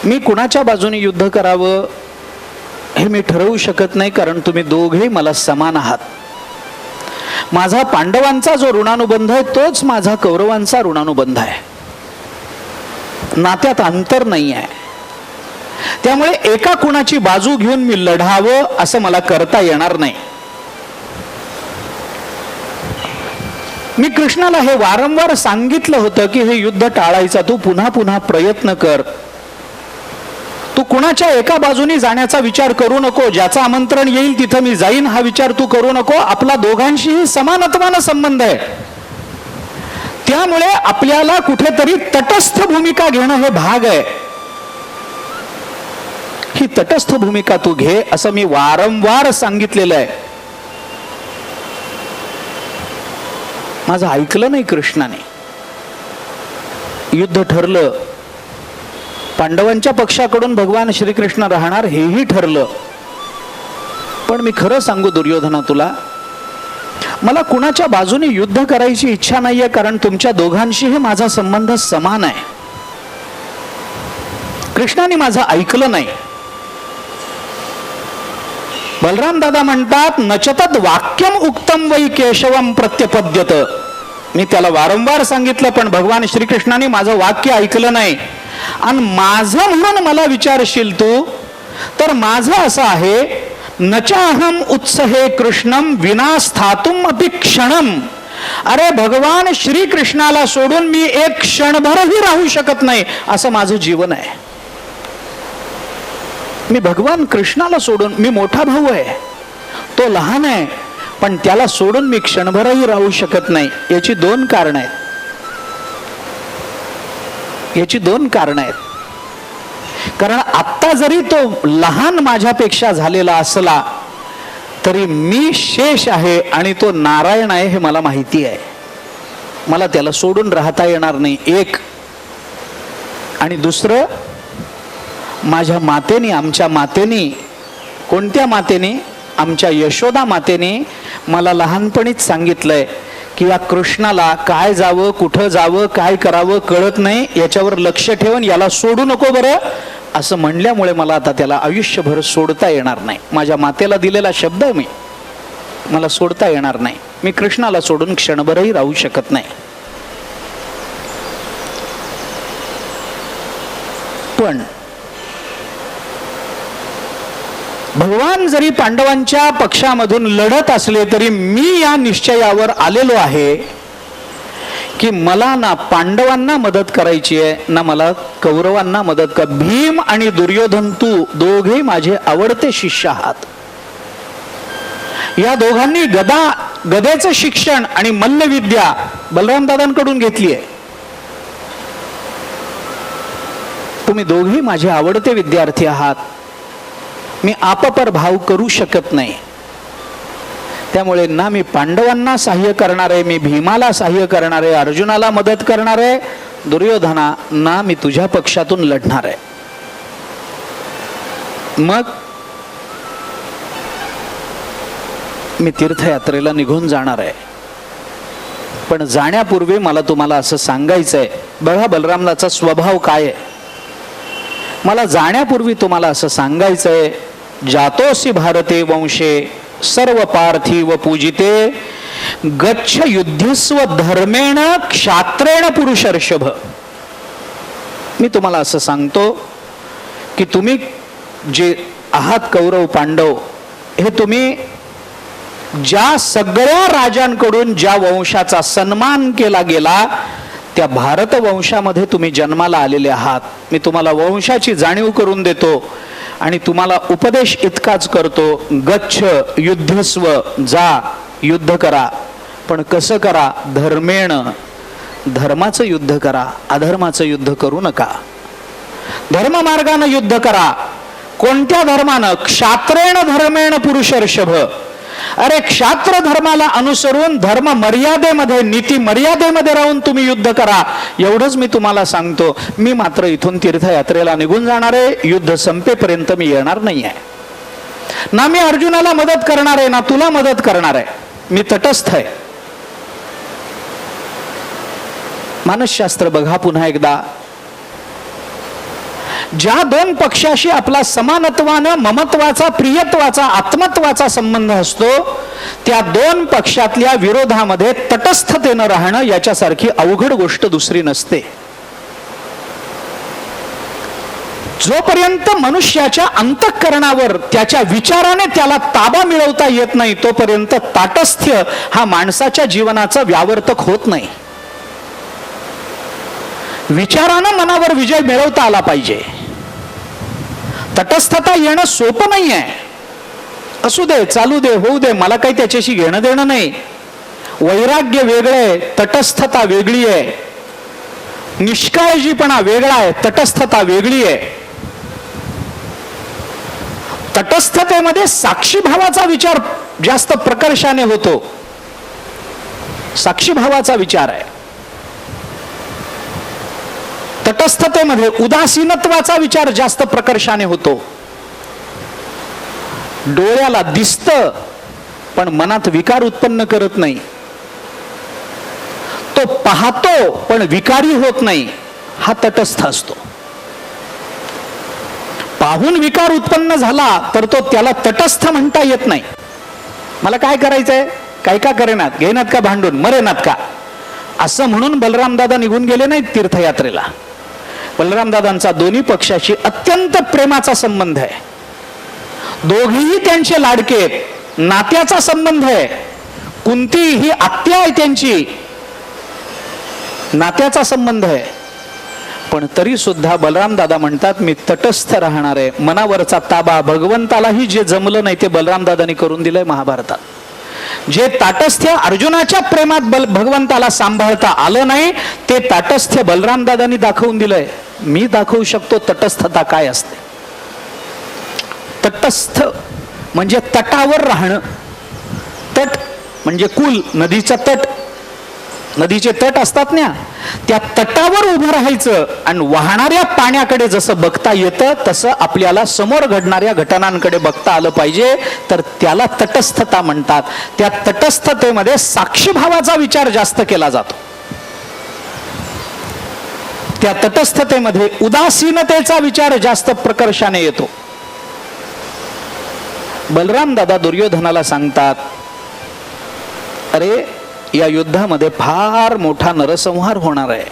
मी कुणाच्या बाजूने युद्ध करावं हे मी ठरवू शकत नाही, कारण तुम्ही दोघे मला समान आहात. माझा पांडवांचा जो ऋणानुबंध आहे तोच माझा कौरवांचा ऋणानुबंध आहे. नात्यात अंतर नाही आहे. त्यामुळे एका कुणाची बाजू घेऊन मी लढावं असं मला करता येणार नाही. मी कृष्णाला हे वारंवार सांगितलं होतं की हे युद्ध टाळायचा तू पुन्हा पुन्हा प्रयत्न कर. तू कुणाच्या एका बाजूने जाण्याचा विचार करू नको. ज्याचं आमंत्रण येईल तिथं मी जाईन हा विचार तू करू नको. आपला दोघांशीही समानत्वानं संबंध आहे. त्यामुळे आपल्याला कुठेतरी तटस्थ भूमिका घेणं हे भाग आहे. ही तटस्थ भूमिका तू घे असं मी वारंवार सांगितलेलं आहे. माझं ऐकलं नाही कृष्णाने. युद्ध ठरलं. पांडवांच्या पक्षाकडून भगवान श्रीकृष्ण राहणार हेही ठरलं. पण मी खरं सांगू दुर्योधना तुला, मला कुणाच्या बाजूने युद्ध करायची इच्छा नाहीये, कारण तुमच्या दोघांशीही माझा संबंध समान आहे. कृष्णाने माझं ऐकलं नाही. बलराम दादा म्हणतात, नचतद वाक्यम उक्तम वै केशवम प्रत्यपद्यत. मी त्याला वारंवार सांगितलं, पण भगवान श्रीकृष्णाने माझं वाक्य ऐकलं नाही. आणि माझं म्हणून मला विचारशील तू, तर माझं असं आहे, नचाहम उत्सहे कृष्णम विना स्थातुम अपि क्षणम. अरे भगवान श्रीकृष्णाला सोडून मी एक क्षणभरही राहू शकत नाही, असं माझं जीवन आहे. मी भगवान कृष्णाला सोडून, मी मोठा भाऊ आहे, तो लहान आहे, पण त्याला सोडून मी क्षणभरही राहू शकत नाही. याची दोन कारणं आहेत. कारण आत्ता जरी तो लहान माझ्यापेक्षा झालेला असला तरी मी शेष आहे आणि तो नारायण आहे हे मला माहिती आहे. मला त्याला सोडून राहता येणार नाही, एक. आणि दुसरं, माझ्या मातेने, आमच्या मातेने, कोणत्या मातेने? आमच्या यशोदा मातेने मला लहानपणीच सांगितलंय की या कृष्णाला काय जावं, कुठं जावं, काय करावं कळत नाही, याच्यावर लक्ष ठेवून याला सोडू नको बरं, असं म्हणल्यामुळे मला आता त्याला आयुष्यभर सोडता येणार नाही. माझ्या मातेला दिलेला शब्द आहे, मला सोडता येणार नाही. मी कृष्णाला सोडून क्षणभरही राहू शकत नाही. पण भगवान जरी पांडवांच्या पक्षामधून लढत असले तरी मी या निश्चयावर आलेलो आहे की मला ना पांडवांना मदत करायची आहे, ना मला कौरवांना मदत कर. भीम आणि दुर्योधन तू दोघे माझे आवडते शिष्य आहात. या दोघांनी गदेचं शिक्षण आणि मल्लविद्या बलराम दादांकडून घेतली आहे. तुम्ही दोघे माझे आवडते विद्यार्थी आहात. मी आपपर भाव करू शकत नाही. त्यामुळे ना मी पांडवांना सहाय्य करणार आहे, मी भीमाला सहाय्य करणार आहे, अर्जुनाला मदत करणार आहे, दुर्योधना ना मी तुझ्या पक्षातून लढणार आहे. मग मी तीर्थयात्रेला निघून जाणार आहे. पण जाण्यापूर्वी मला तुम्हाला असं सांगायचंय, बघा बलरामदाचा स्वभाव काय आहे. मला जाण्यापूर्वी तुम्हाला असं सांगायचंय, जातोसी भारते वंशे सर्व पार्थिव पूजिते गच्छ युद्धस्व धर्मेण क्षात्रेण पुरुषर्षभ. मी तुम्हाला असं सांगतो की तुम्ही जे आहात कौरव पांडव, हे तुम्ही ज्या सगळ्या राजांकडून ज्या वंशाचा सन्मान केला गेला त्या भारत वंशामध्ये तुम्ही जन्माला आलेले आहात. मी तुम्हाला वंशाची जाणीव करून देतो आणि तुम्हाला उपदेश इतकाच करतो, गच्छ युद्धस्व, जा युद्ध करा, पण कसं करा, धर्मेण, धर्माचं युद्ध करा, अधर्माचं युद्ध करू नका. धर्म मार्गानं युद्ध करा. कोणत्या धर्मानं? क्षात्रेण धर्मेण पुरुषर्षभ. अरे क्षात्र धर्माला अनुसरून धर्म मर्यादेमध्ये, नीती मर्यादेमध्ये राहून तुम्ही युद्ध करा, एवढंच मी तुम्हाला सांगतो. मी मात्र इथून तीर्थयात्रेला निघून जाणार आहे. युद्ध संपेपर्यंत मी येणार नाही आहे. ना मी अर्जुनाला मदत करणार आहे, ना तुला मदत करणार आहे. मी तटस्थ आहे. मानसशास्त्र बघा पुन्हा एकदा. ज्या दोन पक्षाशी आपला समानत्वानं, ममत्वाचा, प्रियत्वाचा, आत्मत्वाचा संबंध असतो, त्या दोन पक्षातल्या विरोधामध्ये तटस्थतेनं राहणं याच्यासारखी अवघड गोष्ट दुसरी नसते. जोपर्यंत मनुष्याच्या अंतःकरणावर त्याच्या विचाराने त्याला ताबा मिळवता येत नाही, तोपर्यंत ताटस्थ्य हा माणसाच्या जीवनाचा व्यावर्तक होत नाही. विचारानं मनावर विजय मिळवता आला पाहिजे. तटस्थता येणं सोपं नाही आहे. असू दे, चालू दे, होऊ दे, मला काही त्याच्याशी घेणं देणं नाही. वैराग्य वेगळं आहे, तटस्थता वेगळी आहे. निष्काळजीपणा वेगळा आहे, तटस्थता वेगळी आहे. तटस्थतेमध्ये साक्षीभावाचा विचार जास्त प्रकर्षाने होतो. साक्षीभावाचा विचार आहे. तटस्थतेमध्ये उदासीनत्वाचा विचार जास्त प्रकर्षाने होतो. डोळ्याला दिसतं पण मनात विकार उत्पन्न करत नाही. तो पाहतो पण विकारी होत नाही, हा तटस्थ असतो. पाहून विकार उत्पन्न झाला तर तो त्याला तटस्थ म्हणता येत नाही. मला काय करायचंय, काय का करेनात, घेनात का भांडून, मरेनात का, असं म्हणून बलरामदादा निघून गेले नाहीत तीर्थयात्रेला. बलरामदादांचा दोन्ही पक्षाशी अत्यंत प्रेमाचा संबंध आहे. दोघेही त्यांचे लाडके आहेत. नात्याचा संबंध आहे. कुंती ही आत्या आहे त्यांची, नात्याचा संबंध आहे. पण तरी सुद्धा बलरामदादा म्हणतात मी तटस्थ राहणार आहे. मनावरचा ताबा भगवंतालाही जे जमलं नाही ते बलरामदादांनी करून दिलंय महाभारतात. जे ताटस्थ्य अर्जुनाच्या प्रेमात भगवंताला सांभाळता आलं नाही ते ताटस्थ्य बलरामदादांनी दाखवून दिलंय. मी दाखवू शकतो तटस्थता काय असते. तटस्थ म्हणजे तटावर राहणं. तट म्हणजे कुल, नदीचा तट, नदीचे तट असतात ना, त्या तटावर उभं राहायचं आणि वाहणाऱ्या पाण्याकडे जसं बघता येतं तसं आपल्याला समोर घडणाऱ्या घटनांकडे बघता आलं पाहिजे, तर त्याला तटस्थता म्हणतात. त्या तटस्थतेमध्ये साक्षीभावाचा विचार जास्त केला जातो. त्या तटस्थतेमध्ये उदासीनतेचा विचार जास्त प्रकर्षाने येतो. बलराम दादा दुर्योधनाला सांगतात, अरे या युद्धामध्ये फार मोठा नरसंहार होणार आहे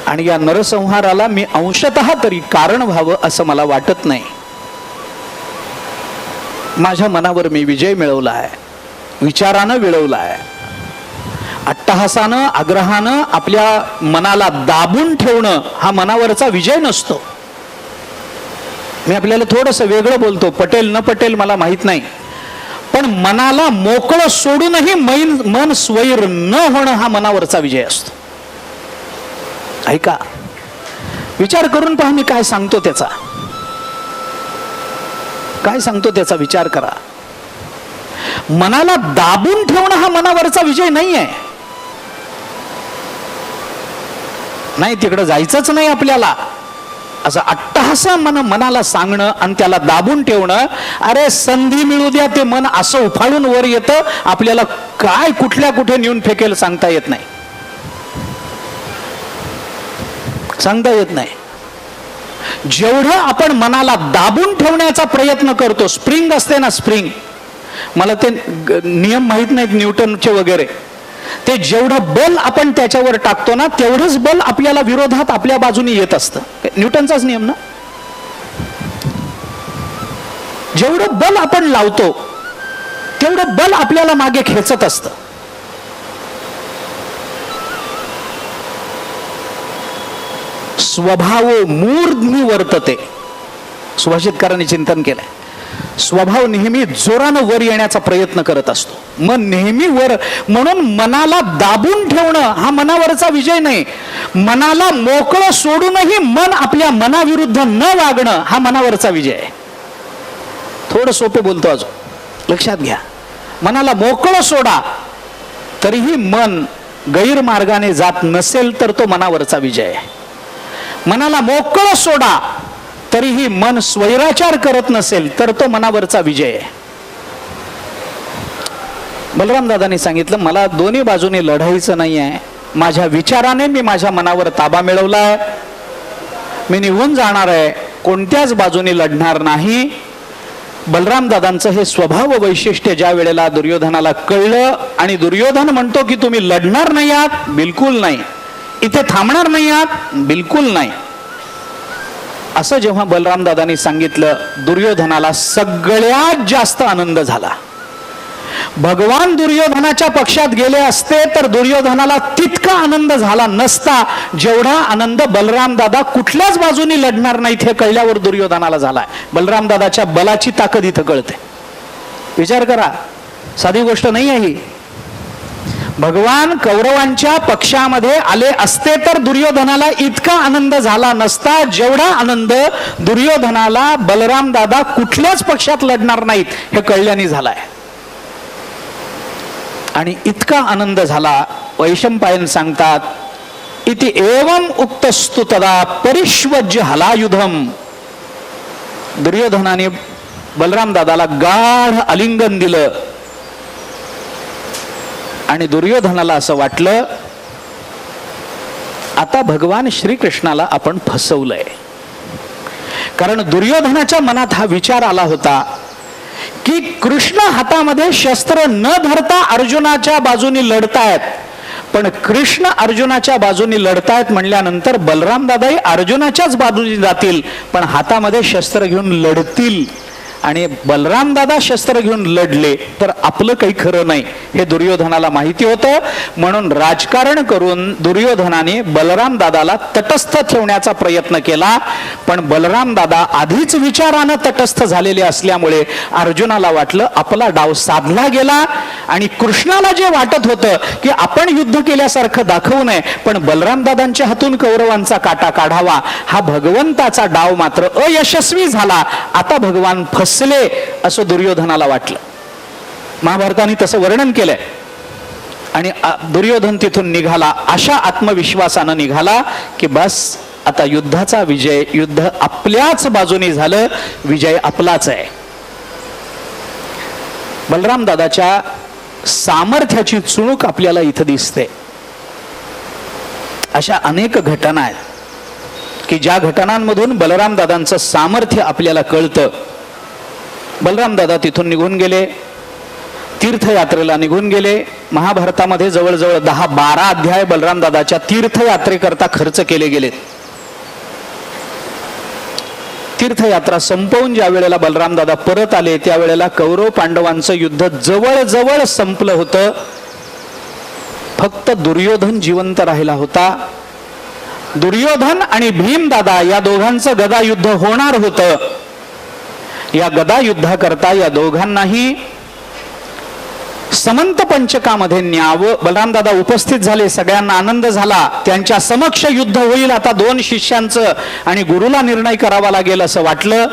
आणि या नरसंहाराला मी अंशतः तरी कारण व्हावं असं मला वाटत नाही. माझ्या मनावर मी विजय मिळवला आहे, विचारानं मिळवला आहे. अट्टहासानं, आग्रहानं आपल्या मनाला दाबून ठेवणं हा मनावरचा विजय नसतो. मी आपल्याला थोडंसं वेगळं बोलतो, पटेल न पटेल मला माहित नाही, पण मनाला मोकळं सोडूनही मन स्वैर न होणं हा मनावरचा विजय असतो. ऐका, विचार करून पहा मी काय सांगतो त्याचा, काय सांगतो त्याचा विचार करा. मनाला दाबून ठेवणं हा मनावरचा विजय नाही आहे. नाही, तिकडे जायचंच नाही आपल्याला, असं अट्टहासानं मनाला सांगणं आणि त्याला दाबून ठेवणं. अरे संधी मिळू द्या, ते मन असं उफाळून वर येतं, आपल्याला काय कुठल्या कुठे नेऊन फेकेल सांगता येत नाही, सांगता येत नाही. जेवढं आपण मनाला दाबून ठेवण्याचा प्रयत्न करतो, स्प्रिंग असते ना स्प्रिंग, मला ते नियम माहित नाहीत न्यूटनचे वगैरे, ते जेवढं बल आपण त्याच्यावर टाकतो ना, तेवढंच बल आपल्याला विरोधात आपल्या बाजूने येत असतं. न्यूटनचाच नियम ना. जेवढं बल आपण लावतो तेवढं बल आपल्याला मागे खेचत असतं. स्वभाव मूर्ध्नी वर्तते, सुभाषितकारांनी चिंतन केलंय. स्वभाव नेहमी जोरानं वर येण्याचा प्रयत्न करत असतो, मन नेहमी वर. म्हणून मनाला दाबून ठेवणं हा मनावरचा विजय नाही. मनाला मोकळं सोडूनही मन आपल्या मनाविरुद्ध न वागणं हा मनावरचा विजय आहे. थोडं सोपे बोलतो अजून, लक्षात घ्या. मनाला मोकळं सोडा तरीही मन गैरमार्गाने जात नसेल तर तो मनावरचा विजय आहे. मनाला मोकळं सोडा तरीही मन स्वैराचार करत नसेल तर तो मनावरचा विजय आहे. बलराम दादांनी सांगितलं, मला दोन्ही बाजूने लढायचं नाही आहे. माझ्या विचाराने मी माझ्या मनावर ताबा मिळवलाय, मी निघून जाणार आहे, कोणत्याच बाजूने लढणार नाही. बलराम दादांचं हे स्वभाव वैशिष्ट्य ज्या वेळेला दुर्योधनाला कळलं, आणि दुर्योधन म्हणतो की तुम्ही लढणार नाही आहात, बिलकुल नाही. इथे थांबणार नाही आहात, बिलकुल नाही. असं जेव्हा बलराम दादांनी सांगितलं, दुर्योधनाला सगळ्यात जास्त आनंद झाला. भगवान दुर्योधनाच्या पक्षात गेले असते तर दुर्योधनाला तितका आनंद झाला नसता जेवढा आनंद बलराम दादा कुठल्याच बाजूनी लढणार नाहीत हे कळल्यावर दुर्योधनाला झालाय. बलराम दादाच्या बलाची ताकद इथं कळते. विचार करा, साधी गोष्ट नाही आहे ही. भगवान कौरवांच्या पक्षामध्ये आले असते तर दुर्योधनाला इतका आनंद झाला नसता जेवढा आनंद दुर्योधनाला बलराम दादा कुठल्याच पक्षात लढणार नाहीत हे कळल्याने झालाय. आणि इतका आनंद झाला, वैशंपायन सांगतात, इति एवं उक्तस्तु तदा परिष्वज्य हलायुधम. दुर्योधनाने बलराम दादाला गाढ आलिंगन दिलं आणि दुर्योधनाला असं वाटलं, आता भगवान श्रीकृष्णाला आपण फसवलंय. कारण दुर्योधनाच्या मनात हा विचार आला होता की कृष्ण हातामध्ये शस्त्र न धरता अर्जुनाच्या बाजूनी लढतायत, पण कृष्ण अर्जुनाच्या बाजूनी लढतायत म्हणल्यानंतर बलराम दादाही अर्जुनाच्याच बाजूनी जातील, पण हातामध्ये शस्त्र घेऊन लढतील. आणि बलराम दादा शस्त्र घेऊन लढले तर आपलं काही खरं नाही हे दुर्योधनाला माहिती होतं. म्हणून राजकारण करून दुर्योधनाने बलराम दादाला तटस्थ ठेवण्याचा प्रयत्न केला, पण बलराम दादा आधीच विचारानं तटस्थ झालेले असल्यामुळे अर्जुनाला वाटलं आपला डाव साधला गेला. आणि कृष्णाला जे वाटत होतं की आपण युद्ध केल्यासारखं दाखवू नये, पण बलराम दादांच्या हातून कौरवांचा काटा काढावा, हा भगवंताचा डाव मात्र अयशस्वी झाला. आता भगवान फसले असं दुर्योधनाला वाटलं. महाभारताने तसं वर्णन केलंय. आणि दुर्योधन तिथून निघाला अशा आत्मविश्वासानं निघाला की बस आता युद्धाचा विजय, युद्ध आपल्याच बाजूने झालं, विजय आपलाच आहे. बलराम दादाच्या सामर्थ्याची चुणूक आपल्याला इथं दिसते. अशा अनेक घटना आहेत की ज्या घटनांमधून बलराम दादांचं सामर्थ्य आपल्याला कळतं. बलराम दादा तिथून निघून गेले, तीर्थयात्रेला निघून गेले. महाभारतामध्ये जवळजवळ 10-12 अध्याय बलराम दादाच्या तीर्थयात्रेकरता खर्च केले गेले. तीर्थयात्रा संपवून ज्या वेळेला बलराम दादा परत आले त्यावेळेला कौरव पांडवांचं युद्ध जवळजवळ संपलं होतं. फक्त दुर्योधन जिवंत राहिला होता. दुर्योधन आणि भीम दादा या दोघांचं गदा युद्ध होणार होतं. या गदा युद्धाकरता या दोघांनाही समंत पंचकामध्ये न्यावं. बलराम दादा उपस्थित झाले, सगळ्यांना आनंद झाला. त्यांच्या समक्ष युद्ध होईल. आता 2 शिष्यांचं आणि गुरुला निर्णय करावा लागेल असं वाटलं.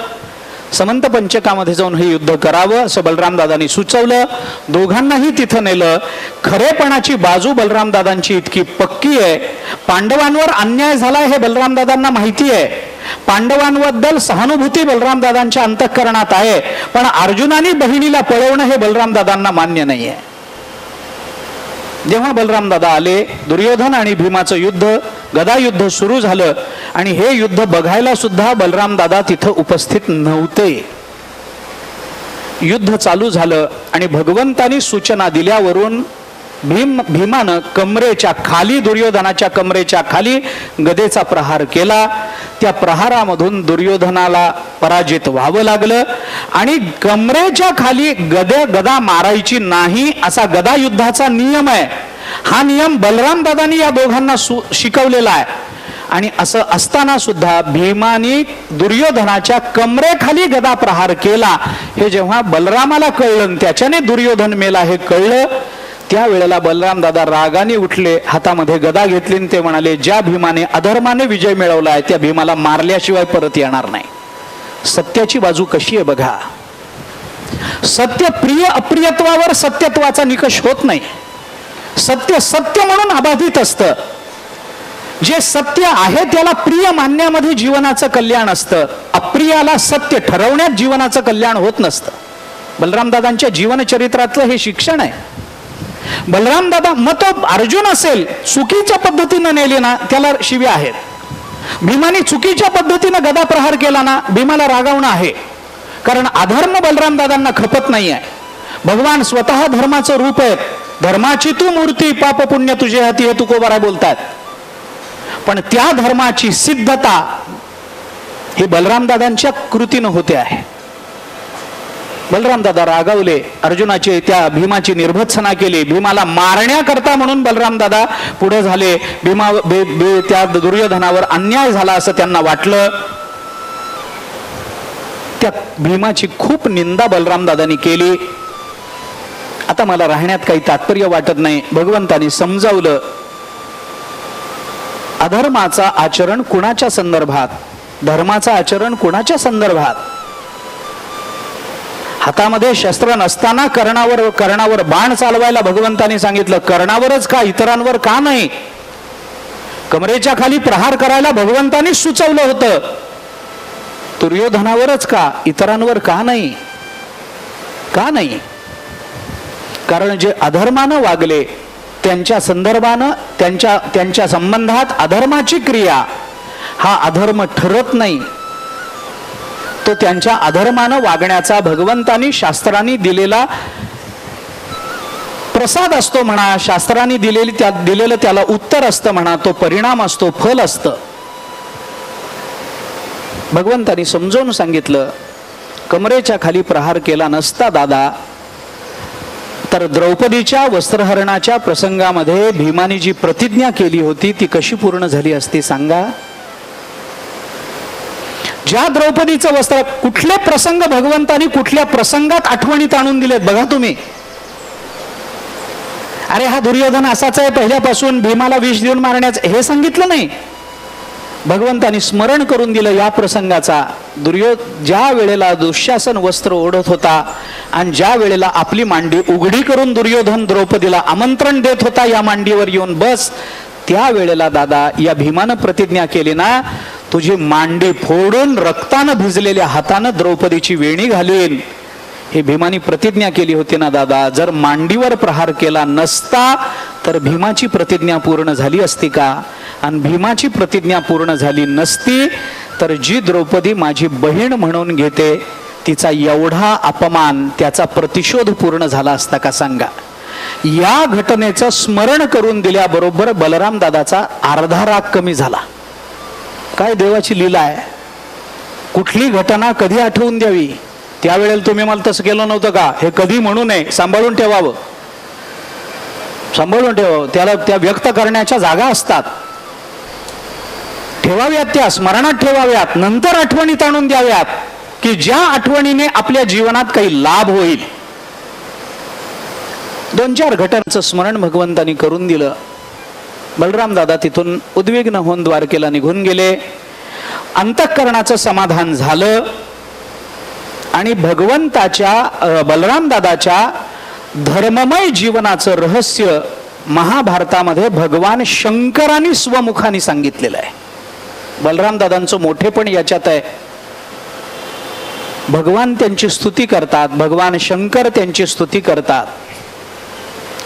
समंत पंचकामध्ये जाऊन हे युद्ध करावं असं बलराम दादांनी सुचवलं. दोघांनाही तिथं नेलं. खरेपणाची बाजू बलराम दादांची इतकी पक्की आहे. पांडवांवर अन्याय झाला हे बलराम दादांना माहिती आहे, पांडवांबद्दल सहानुभूती बलराम दादांच्या अंतःकरणात आहे, पण अर्जुनाने बहिणीला पळवणं हे बलराम दादांना मान्य नाहीये. जेव्हा बलराम दादा आले, दुर्योधन आणि भीमाचं युद्ध, गदा युद्ध सुरू झालं आणि हे युद्ध बघायला सुद्धा बलराम दादा तिथं उपस्थित नव्हते. युद्ध चालू झालं आणि भगवंतानी सूचना दिल्यावरून भीमानं कमरेच्या खाली, दुर्योधनाच्या कमरेच्या खाली गदेचा प्रहार केला. त्या प्रहारामधून दुर्योधनाला पराजित व्हावं लागलं आणि कमरेच्या खाली गदा मारायची नाही असा गदा युद्धाचा नियम आहे. हा नियम बलराम दादांनी या दोघांना शिकवलेला आहे. आणि असं असताना सुद्धा भीमानी दुर्योधनाच्या कमरेखाली गदा प्रहार केला. हे जेव्हा बलरामाला कळलं, त्याच्याने दुर्योधन मेला हे कळलं, त्यावेळेला बलराम दादा रागाने उठले, हातामध्ये गदा घेतली आणि ते म्हणाले, ज्या भीमाने अधर्माने विजय मिळवलाय त्या भीमाला मारल्याशिवाय परत येणार नाही. सत्याची बाजू कशी आहे बघा. सत्य प्रिय अप्रियत्वावर सत्यत्वाचा निकष होत नाही. सत्य सत्य म्हणून अबाधित असतं. जे सत्य आहे त्याला प्रिय मानण्यामध्ये जीवनाचं कल्याण असतं. अप्रियाला सत्य ठरवण्यात जीवनाचं कल्याण होत नसतं. बलराम दादांच्या जीवनचरित्रातलं हे शिक्षण आहे. बलराम दादा, मग तो अर्जुन असेल, चुकीच्या पद्धतीनं नेले ना त्याला शिव्या आहेत. भीमाने चुकीच्या पद्धतीनं गदा प्रहार केला ना भीमाला रागावणं आहे. कारण अधर्म बलराम दादांना खपत नाही आहे. भगवान स्वतः धर्माचं रूप आहे. धर्माची तू मूर्ती, पाप पुण्य तुझे हाती, हे तुकोबारा बोलतात. पण त्या धर्माची सिद्धता ही बलराम दादांच्या कृतीनं होते आहे. बलराम दादा रागावले, अर्जुनाची त्या भीमाची निर्भत्सना केली. भीमाला मारण्याकरता म्हणून बलराम दादा पुढे झाले. त्या दुर्योधनावर अन्याय झाला असं त्यांना वाटलं. त्या भीमाची खूप निंदा बलराम दादांनी केली. आता मला राहण्यात काही तात्पर्य वाटत नाही. भगवंतानी समजावलं, अधर्माचा आचरण कुणाच्या संदर्भात, धर्माचा आचरण कुणाच्या संदर्भात. हातामध्ये शस्त्र नसताना कर्णावर बाण चालवायला भगवंतानी सांगितलं. कर्णावरच का, इतरांवर का नाही? कमरेच्या खाली प्रहार करायला भगवंतानी सुचवलं होतं. दुर्योधनावरच का, इतरांवर का नाही? का नाही? कारण जे अधर्मानं वागले त्यांच्या संदर्भानं, त्यांच्या संबंधात अधर्माची क्रिया हा अधर्म ठरत नाही. तो त्यांच्या अधर्मानं वागण्याचा भगवंतानी शास्त्रांनी दिलेला प्रसाद असतो म्हणा, शास्त्रांनी दिलेलं त्याला उत्तर असतं म्हणा, तो परिणाम असतो, फल असतं. भगवंतानी समजावून सांगितलं, कमरेच्या खाली प्रहार केला नसता दादा तर द्रौपदीच्या वस्त्रहरणाच्या प्रसंगामध्ये भीमानी जी प्रतिज्ञा केली होती ती कशी पूर्ण झाली असती सांगा. ज्या द्रौपदीचं वस्त्र, कुठले प्रसंग भगवंतानी कुठल्या प्रसंगात आठवणीत आणून दिलेत बघा तुम्ही. अरे हा दुर्योधन असाच आहे पहिल्यापासून, भीमाला विष देऊन मारण्याचं हे सांगितलं नाही. भगवंतानी स्मरण करून दिलं या प्रसंगाचा. ज्या वेळेला दुःशासन वस्त्र ओढत होता आणि ज्या वेळेला आपली मांडी उघडी करून दुर्योधन द्रौपदीला आमंत्रण देत होता, या मांडीवर येऊन बस, त्या वेळेला दादा या भीमानं प्रतिज्ञा केली ना, तुझी मांडी फोडून रक्तानं भिजलेल्या हातानं द्रौपदीची वेणी घालीन. हे भीमानी प्रतिज्ञा केली होती ना दादा. जर मांडीवर प्रहार केला नसता तर भीमाची प्रतिज्ञा पूर्ण झाली असती का? आणि भीमाची प्रतिज्ञा पूर्ण झाली नसती तर जी द्रौपदी माझी बहीण म्हणून घेते तिचा एवढा अपमान, त्याचा प्रतिशोध पूर्ण झाला असता का सांगा. या घटनेचं स्मरण करून दिल्याबरोबर बलराम दादाचा अर्धा राग कमी झाला. काय देवाची लीला आहे. कुठली घटना कधी आठवून द्यावी, त्यावेळेला तुम्ही मला तसं केलं नव्हतं का, हे कधी म्हणू नये. सांभाळून ठेवावं, सांभाळून ठेवावं. त्याला त्या व्यक्त करण्याच्या जागा असतात, ठेवाव्यात, त्या स्मरणात ठेवाव्यात, नंतर आठवणीत आणून द्याव्यात की ज्या आठवणीने आपल्या जीवनात काही लाभ होईल. 2-4 घटनांचं स्मरण भगवंतानी करून दिलं. बलराम दादा तिथून उद्विग्न होऊन द्वारकेला निघून गेले. अंतःकरणाचं समाधान झालं आणि भगवंताच्या, बलराम दादाच्या धर्ममय जीवनाचं रहस्य महाभारतामध्ये भगवान शंकरांनी स्वमुखाने सांगितलेलं आहे. बलराम दादांचं मोठेपण याच्यात आहे. भगवान त्यांची स्तुती करतात, भगवान शंकर त्यांची स्तुती करतात.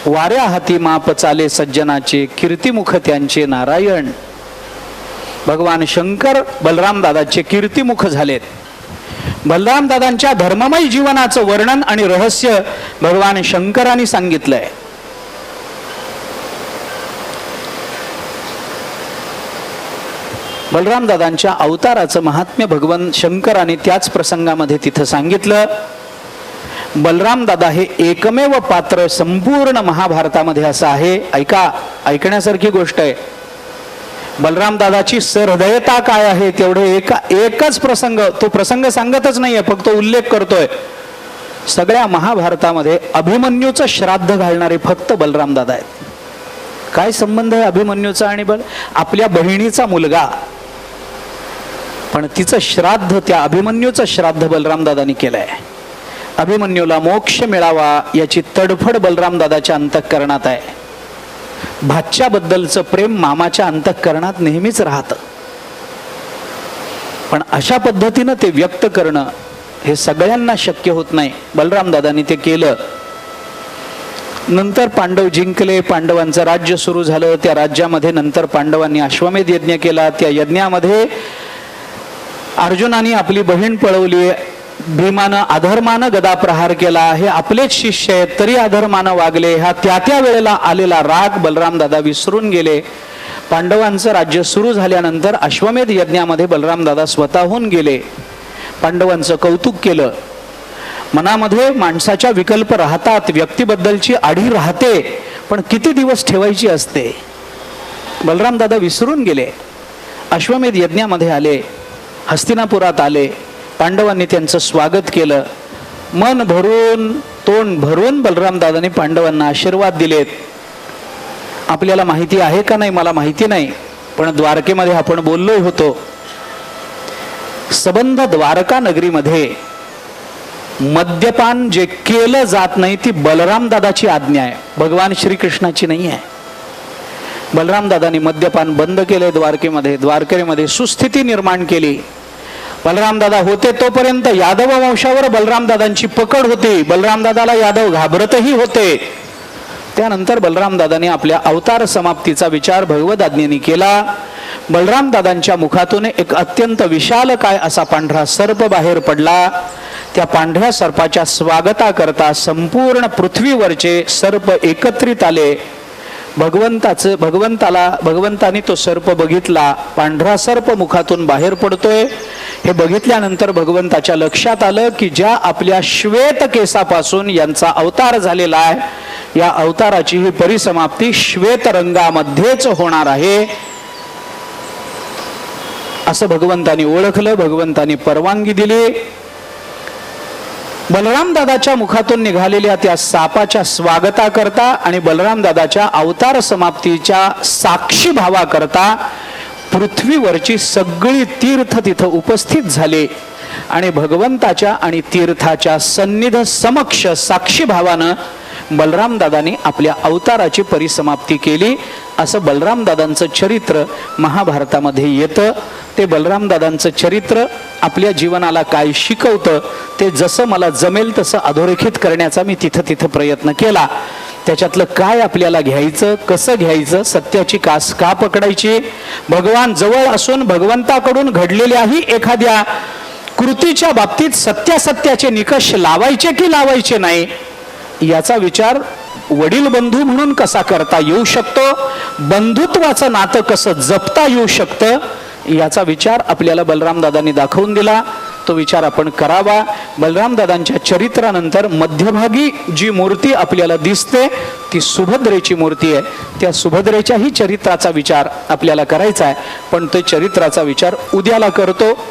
वाऱ्या हाती माप चाले सज्जनाचे, कीर्तिमुख त्यांचे नारायण. भगवान शंकर बलराम दादाचे कीर्तिमुख झालेत. बलराम दादांच्या धर्ममय जीवनाचं वर्णन आणि रहस्य भगवान शंकरांनी सांगितलंय. बलराम दादांच्या अवताराचं महात्म्य भगवान शंकराने त्याच प्रसंगामध्ये तिथं सांगितलं. बलराम दादा हे एकमेव पात्र संपूर्ण महाभारतामध्ये असं आहे. ऐकण्यासारखी गोष्ट आहे. बलराम दादाची सहृदयता काय आहे तेवढे एकच प्रसंग, तो प्रसंग सांगतच नाहीये, फक्त उल्लेख करतोय. सगळ्या महाभारतामध्ये अभिमन्यूचं श्राद्ध घालणारे फक्त बलराम दादा आहेत. काय संबंध आहे अभिमन्यूचा आणि आपल्या बहिणीचा मुलगा, पण तिचं श्राद्ध, त्या अभिमन्यूचं श्राद्ध बलराम दादांनी केलंय. अभिमन्यूला मोक्ष मिळावा याची तडफड बलराम दादाच्या अंतःकरणात आहे. भाच्याबद्दलचं प्रेम मामाच्या अंतःकरणात नेहमीच राहतं, पण अशा पद्धतीनं ते व्यक्त करणं हे सगळ्यांना शक्य होत नाही. बलराम दादांनी ते केलं. नंतर पांडव जिंकले, पांडवांचं राज्य सुरू झालं. त्या राज्यामध्ये नंतर पांडवांनी अश्वमेध यज्ञ केला. त्या यज्ञामध्ये अर्जुनाने आपली बहीण पळवली, भीमानं अधर्मानं गदा प्रहार केला. हे आपलेच शिष्य आहेत तरी अधर्मानं वागले. हा त्या वेळेला आलेला राग बलराम दादा विसरून गेले. पांडवांचं राज्य सुरू झाल्यानंतर अश्वमेध यज्ञामध्ये बलराम दादा स्वतःहून गेले, पांडवांचं कौतुक केलं. मनामध्ये माणसाच्या विकल्प राहतात, व्यक्तीबद्दलची आढी राहते, पण किती दिवस ठेवायची असते. बलराम दादा विसरून गेले. अश्वमेध यज्ञामध्ये आले, हस्तिनापुरात आले. पांडवांनी त्यांचं स्वागत केलं. मन भरून तोंड भरून बलराम दादांनी पांडवांना आशीर्वाद दिलेत. आपल्याला माहिती आहे का नाही मला माहिती नाही, पण द्वारकेमध्ये आपण बोललोय होतो. सबंध द्वारका नगरीमध्ये मद्यपान जे केलं जात नाही ती बलराम दादाची आज्ञा आहे, भगवान श्रीकृष्णाची नाही आहे. बलराम दादांनी मद्यपान बंद केले. द्वारकेमध्ये सुस्थिती निर्माण केली. बलराम दादा होते तोपर्यंत यादव वंशावर बलराम दादांची पकड होती. बलराम दादाला यादव घाबरतही होते. त्यानंतर बलराम दादांनी आपल्या अवतार समाप्तीचा विचार भगवद आज्ञेने केला. बलराम दादांच्या मुखातून एक अत्यंत विशाल काय असा पांढरा सर्प बाहेर पडला. त्या पांढऱ्या सर्पाच्या स्वागताकरता संपूर्ण पृथ्वीवरचे सर्प एकत्रित आले. भगवंतानी तो सर्प बघितला. पांढरा सर्प मुखातून बाहेर पडतोय. हे बघितल्यानंतर भगवंताच्या लक्षात आलं की ज्या आपल्या श्वेत केसापासून यांचा अवतार झालेला आहे, या अवताराची ही परिसमाप्ती श्वेत रंगामध्येच होणार आहे असं भगवंतानी ओळखलं. भगवंतानी परवानगी दिली. बलराम दादाच्या मुखातून निघालेल्या त्या सापाच्या स्वागताकरता आणि बलराम दादाच्या अवतार समाप्तीच्या साक्षी भावाकरता पृथ्वीवरची सगळी तीर्थ तिथं उपस्थित झाले आणि भगवंताच्या आणि तीर्थाच्या सन्निध समक्ष साक्षी भावानं बलराम दादांनी आपल्या अवताराची परिसमाप्ती केली. असं बलराम दादांचं चरित्र महाभारतामध्ये येतं. ते बलराम दादांचं चरित्र आपल्या जीवनाला काय शिकवतं ते जसं मला जमेल तसं अधोरेखित करण्याचा मी तिथं प्रयत्न केला. त्याच्यातलं काय आपल्याला घ्यायचं, कसं घ्यायचं, सत्याची कास का पकडायची, भगवान जवळ असून भगवंताकडून घडलेल्याही एखाद्या कृतीच्या बाबतीत सत्याचे निकष लावायचे की लावायचे नाही, याचा विचार वडील बंधू म्हणून कसा करता येऊ शकतो, बंधुत्वाचं नातं कसं जपता येऊ शकतं, याचा विचार आपल्याला बलराम दादांनी दाखवून दिला. तो विचार आपण करावा. बलराम दादांच्या चरित्रानंतर मध्यभागी जी मूर्ती आपल्याला दिसते ती सुभद्रेची मूर्ती आहे. त्या सुभद्रेच्याही चरित्राचा विचार आपल्याला करायचा आहे, पण तो चरित्राचा विचार उद्याला करतो.